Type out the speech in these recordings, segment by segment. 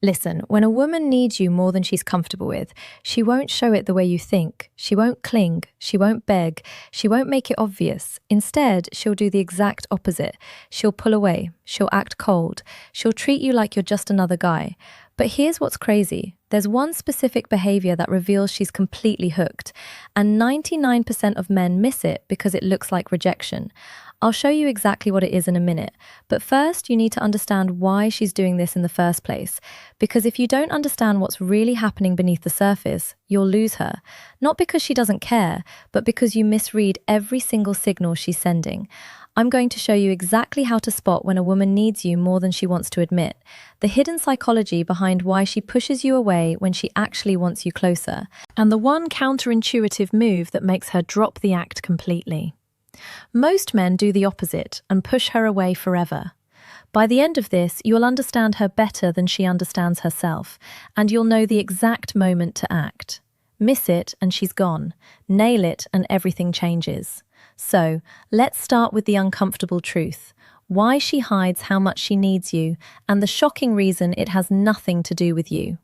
Listen, when a woman needs you more than she's comfortable with, she won't show it the way you think. She won't cling. She won't beg. She won't make it obvious. Instead, she'll do the exact opposite. She'll pull away. She'll act cold. She'll treat you like you're just another guy. But here's what's crazy. There's one specific behavior that reveals she's completely hooked, and 99% of men miss it because it looks like rejection. I'll show you exactly what it is in a minute, but first you need to understand why she's doing this in the first place. Because if you don't understand what's really happening beneath the surface, you'll lose her. Not because she doesn't care, but because you misread every single signal she's sending. I'm going to show you exactly how to spot when a woman needs you more than she wants to admit, the hidden psychology behind why she pushes you away when she actually wants you closer, and the one counterintuitive move that makes her drop the act completely. Most men do the opposite and push her away forever. By the end of this, you'll understand her better than she understands herself, and you'll know the exact moment to act. Miss it and she's gone. Nail it and everything changes. So, let's start with the uncomfortable truth. Why she hides how much she needs you, and the shocking reason it has nothing to do with you.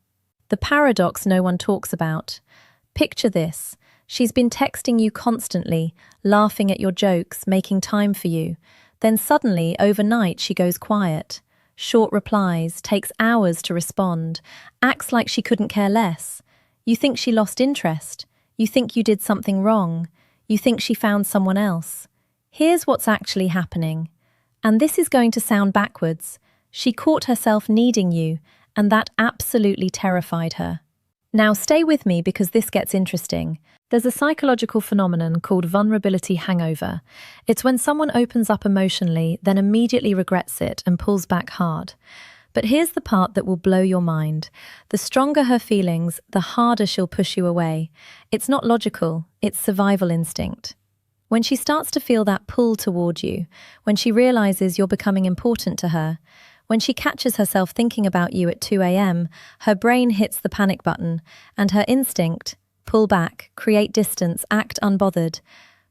The paradox no one talks about. Picture this. She's been texting you constantly, laughing at your jokes, making time for you. Then suddenly, overnight, she goes quiet. Short replies, takes hours to respond, acts like she couldn't care less. You think she lost interest. You think you did something wrong. You think she found someone else. Here's what's actually happening. And this is going to sound backwards. She caught herself needing you, and that absolutely terrified her. Now stay with me because this gets interesting. There's a psychological phenomenon called vulnerability hangover. It's when someone opens up emotionally, then immediately regrets it and pulls back hard. But here's the part that will blow your mind. The stronger her feelings, the harder she'll push you away. It's not logical, it's survival instinct. When she starts to feel that pull toward you, when she realizes you're becoming important to her, when she catches herself thinking about you at 2 a.m., her brain hits the panic button, and her instinct, pull back, create distance, act unbothered.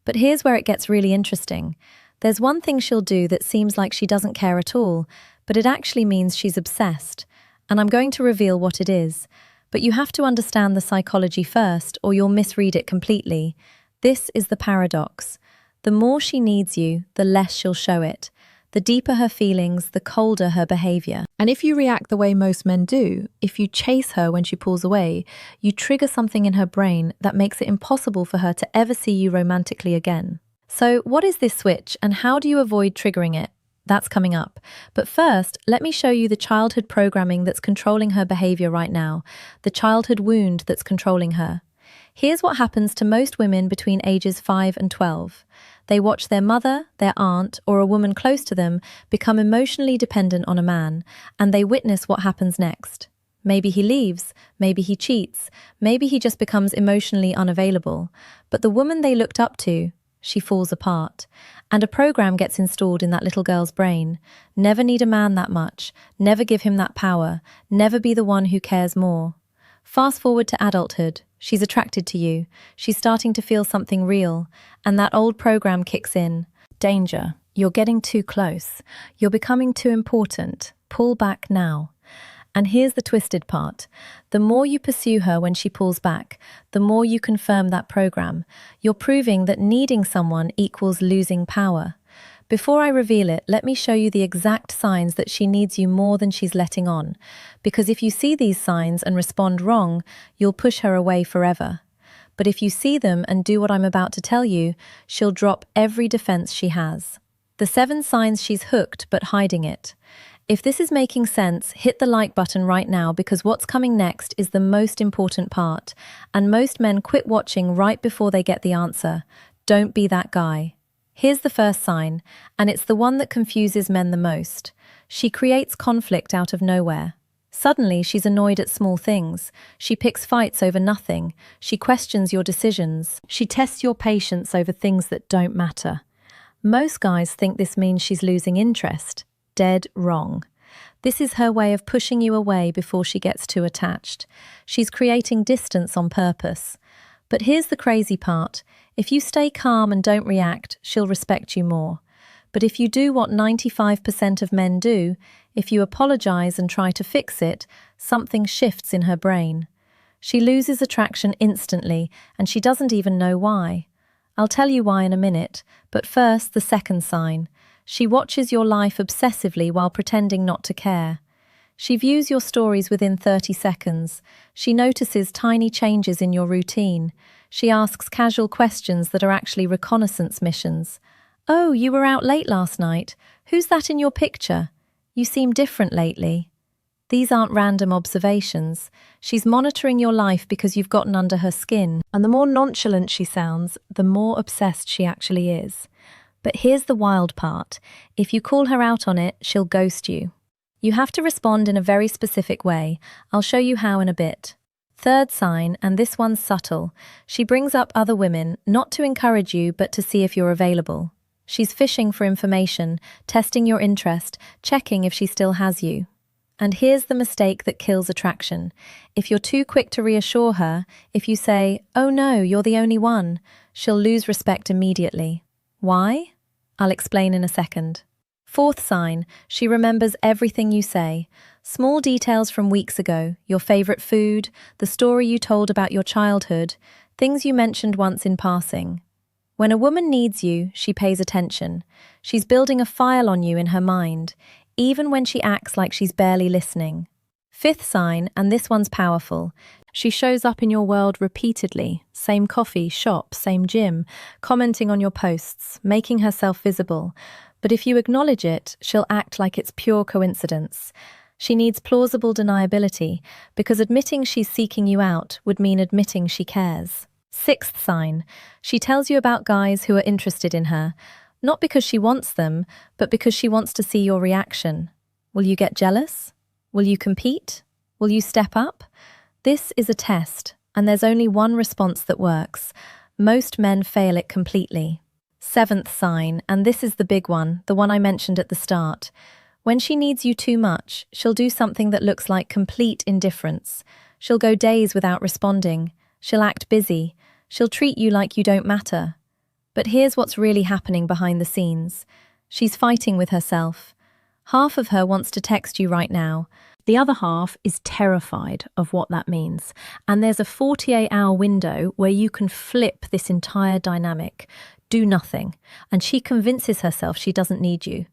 But here's where it gets really interesting. There's one thing she'll do that seems like she doesn't care at all, but it actually means she's obsessed. And I'm going to reveal what it is. But you have to understand the psychology first, or you'll misread it completely. This is the paradox. The more she needs you, the less she'll show it. The deeper her feelings, the colder her behavior. And if you react the way most men do, if you chase her when she pulls away, you trigger something in her brain that makes it impossible for her to ever see you romantically again. So what is this switch, and how do you avoid triggering it? That's coming up. But first, let me show you the childhood programming that's controlling her behavior right now, the childhood wound that's controlling her. Here's what happens to most women between ages 5 and 12. They watch their mother, their aunt, or a woman close to them become emotionally dependent on a man, and they witness what happens next. Maybe he leaves, maybe he cheats, maybe he just becomes emotionally unavailable. But the woman they looked up to, she falls apart. And a program gets installed in that little girl's brain. Never need a man that much, never give him that power, never be the one who cares more. Fast forward to adulthood. She's attracted to you. She's starting to feel something real. And that old program kicks in. Danger. You're getting too close. You're becoming too important. Pull back now. And here's the twisted part. The more you pursue her when she pulls back, the more you confirm that program. You're proving that needing someone equals losing power. Before I reveal it, let me show you the exact signs that she needs you more than she's letting on. Because if you see these signs and respond wrong, you'll push her away forever. But if you see them and do what I'm about to tell you, she'll drop every defense she has. The 7 signs she's hooked but hiding it. If this is making sense, hit the like button right now because what's coming next is the most important part. And most men quit watching right before they get the answer. Don't be that guy. Here's the first sign, and it's the one that confuses men the most. She creates conflict out of nowhere. Suddenly, she's annoyed at small things. She picks fights over nothing. She questions your decisions. She tests your patience over things that don't matter. Most guys think this means she's losing interest. Dead wrong. This is her way of pushing you away before she gets too attached. She's creating distance on purpose. But here's the crazy part. If you stay calm and don't react, she'll respect you more. But if you do what 95% of men do, If you apologize and try to fix it, something shifts in her brain. She loses attraction instantly, and she doesn't even know why. I'll tell you why in a minute, but first, the second sign. She watches your life obsessively while pretending not to care. She views your stories within 30 seconds. She notices tiny changes in your routine. She asks casual questions that are actually reconnaissance missions. "Oh, you were out late last night. Who's that in your picture? You seem different lately." These aren't random observations. She's monitoring your life because you've gotten under her skin. And the more nonchalant she sounds, the more obsessed she actually is. But here's the wild part. If you call her out on it, she'll ghost you. You have to respond in a very specific way. I'll show you how in a bit. Third sign, and this one's subtle. She brings up other women, not to encourage you, but to see if you're available. She's fishing for information, testing your interest, checking if she still has you. And here's the mistake that kills attraction. If you're too quick to reassure her, if you say, "Oh no, you're the only one," she'll lose respect immediately. Why? I'll explain in a second. Fourth sign, she remembers everything you say. Small details from weeks ago, your favorite food, the story you told about your childhood, things you mentioned once in passing. When a woman needs you, she pays attention. She's building a file on you in her mind, even when she acts like she's barely listening. Fifth sign, and this one's powerful. She shows up in your world repeatedly, same coffee shop, same gym, commenting on your posts, making herself visible. But if you acknowledge it, she'll act like it's pure coincidence. She needs plausible deniability, because admitting she's seeking you out would mean admitting she cares. Sixth sign, she tells you about guys who are interested in her, not because she wants them, but because she wants to see your reaction. Will you get jealous? Will you compete? Will you step up? This is a test, and there's only one response that works. Most men fail it completely. Seventh sign, and this is the big one, the one I mentioned at the start. When she needs you too much, she'll do something that looks like complete indifference. She'll go days without responding. She'll act busy. She'll treat you like you don't matter. But here's what's really happening behind the scenes. She's fighting with herself. Half of her wants to text you right now. The other half is terrified of what that means. And there's a 48-hour window where you can flip this entire dynamic. Do nothing. And she convinces herself she doesn't need you.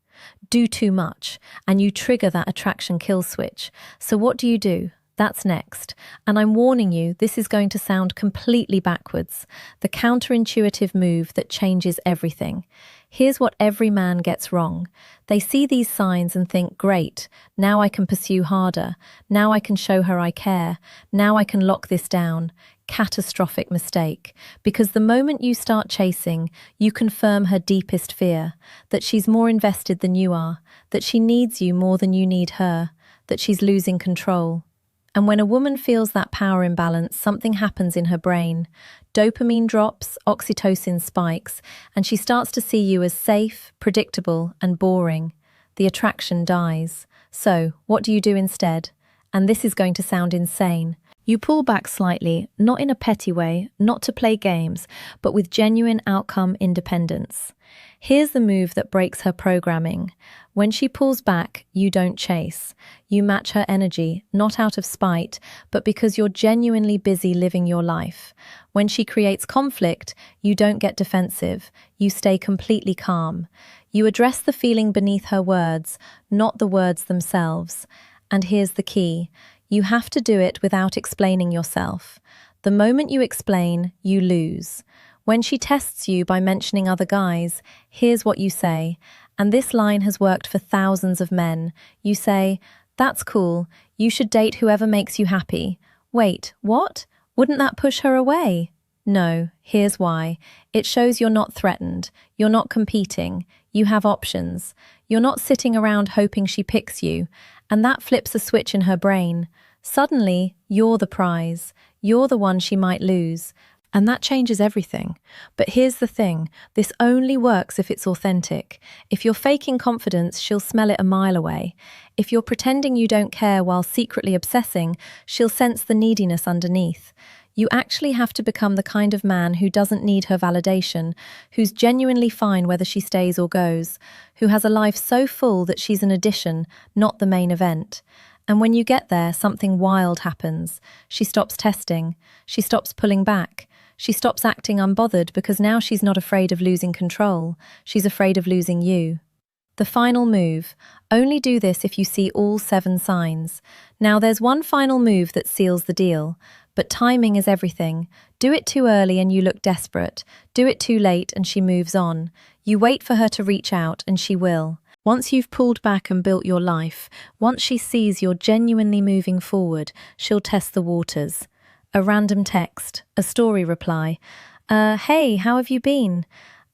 Do too much. And you trigger that attraction kill switch. So what do? That's next. And I'm warning you, this is going to sound completely backwards. The counterintuitive move that changes everything. Here's what every man gets wrong. They see these signs and think, great, now I can pursue harder. Now I can show her I care. Now I can lock this down. Catastrophic mistake. Because the moment you start chasing, you confirm her deepest fear. That she's more invested than you are. That she needs you more than you need her. That she's losing control. And when a woman feels that power imbalance, something happens in her brain. Dopamine drops, oxytocin spikes, and she starts to see you as safe, predictable, and boring. The attraction dies. So, what do you do instead? And this is going to sound insane. You pull back slightly, not in a petty way, not to play games, but with genuine outcome independence. Here's the move that breaks her programming. When she pulls back, you don't chase. You match her energy, not out of spite, but because you're genuinely busy living your life. When she creates conflict, you don't get defensive. You stay completely calm. You address the feeling beneath her words, not the words themselves. And here's the key. You have to do it without explaining yourself. The moment you explain, you lose. When she tests you by mentioning other guys, here's what you say. And this line has worked for thousands of men. You say, "That's cool. You should date whoever makes you happy." Wait, what? Wouldn't that push her away? No, here's why. It shows you're not threatened. You're not competing. You have options. You're not sitting around hoping she picks you. And that flips a switch in her brain. Suddenly, you're the prize. You're the one she might lose. And that changes everything. But here's the thing, this only works if it's authentic. If you're faking confidence, she'll smell it a mile away. If you're pretending you don't care while secretly obsessing, she'll sense the neediness underneath. You actually have to become the kind of man who doesn't need her validation, who's genuinely fine whether she stays or goes, who has a life so full that she's an addition, not the main event. And when you get there, something wild happens. She stops testing. She stops pulling back. She stops acting unbothered because now she's not afraid of losing control. She's afraid of losing you. The final move. Only do this if you see all 7 signs. Now there's one final move that seals the deal. But timing is everything. Do it too early and you look desperate. Do it too late and she moves on. You wait for her to reach out and she will. Once you've pulled back and built your life, once she sees you're genuinely moving forward, she'll test the waters. A random text, a story reply. Hey, how have you been?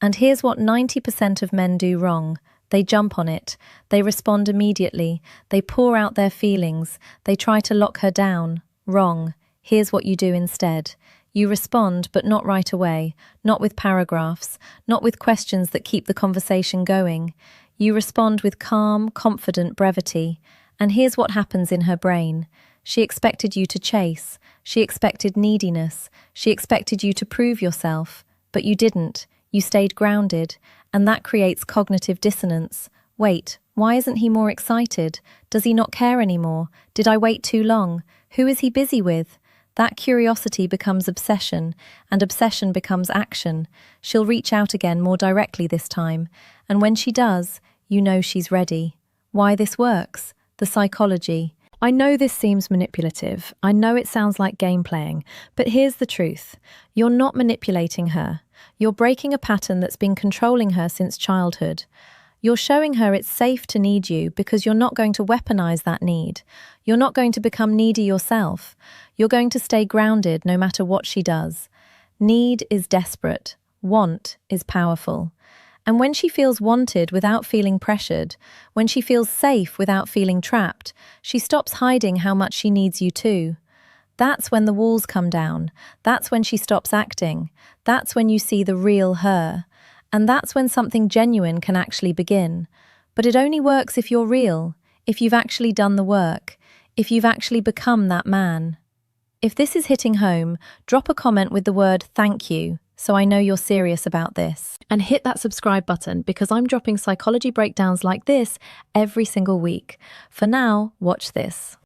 And here's what 90% of men do wrong. They jump on it. They respond immediately. They pour out their feelings. They try to lock her down. Wrong. Here's what you do instead. You respond, but not right away. Not with paragraphs. Not with questions that keep the conversation going. You respond with calm, confident brevity. And here's what happens in her brain. She expected you to chase. She expected neediness. She expected you to prove yourself. But you didn't. You stayed grounded. And that creates cognitive dissonance. Wait, why isn't he more excited? Does he not care anymore? Did I wait too long? Who is he busy with? That curiosity becomes obsession, and obsession becomes action. She'll reach out again more directly this time. And when she does, you know she's ready. Why this works? The psychology. I know this seems manipulative. I know it sounds like game playing. But here's the truth. You're not manipulating her. You're breaking a pattern that's been controlling her since childhood. You're showing her it's safe to need you because you're not going to weaponize that need. You're not going to become needy yourself. You're going to stay grounded no matter what she does. Need is desperate. Want is powerful. And when she feels wanted without feeling pressured, when she feels safe without feeling trapped, she stops hiding how much she needs you too. That's when the walls come down. That's when she stops acting. That's when you see the real her. And that's when something genuine can actually begin. But it only works if you're real, if you've actually done the work, if you've actually become that man. If this is hitting home, drop a comment with the word "thank you" so I know you're serious about this. And hit that subscribe button because I'm dropping psychology breakdowns like this every single week. For now, watch this.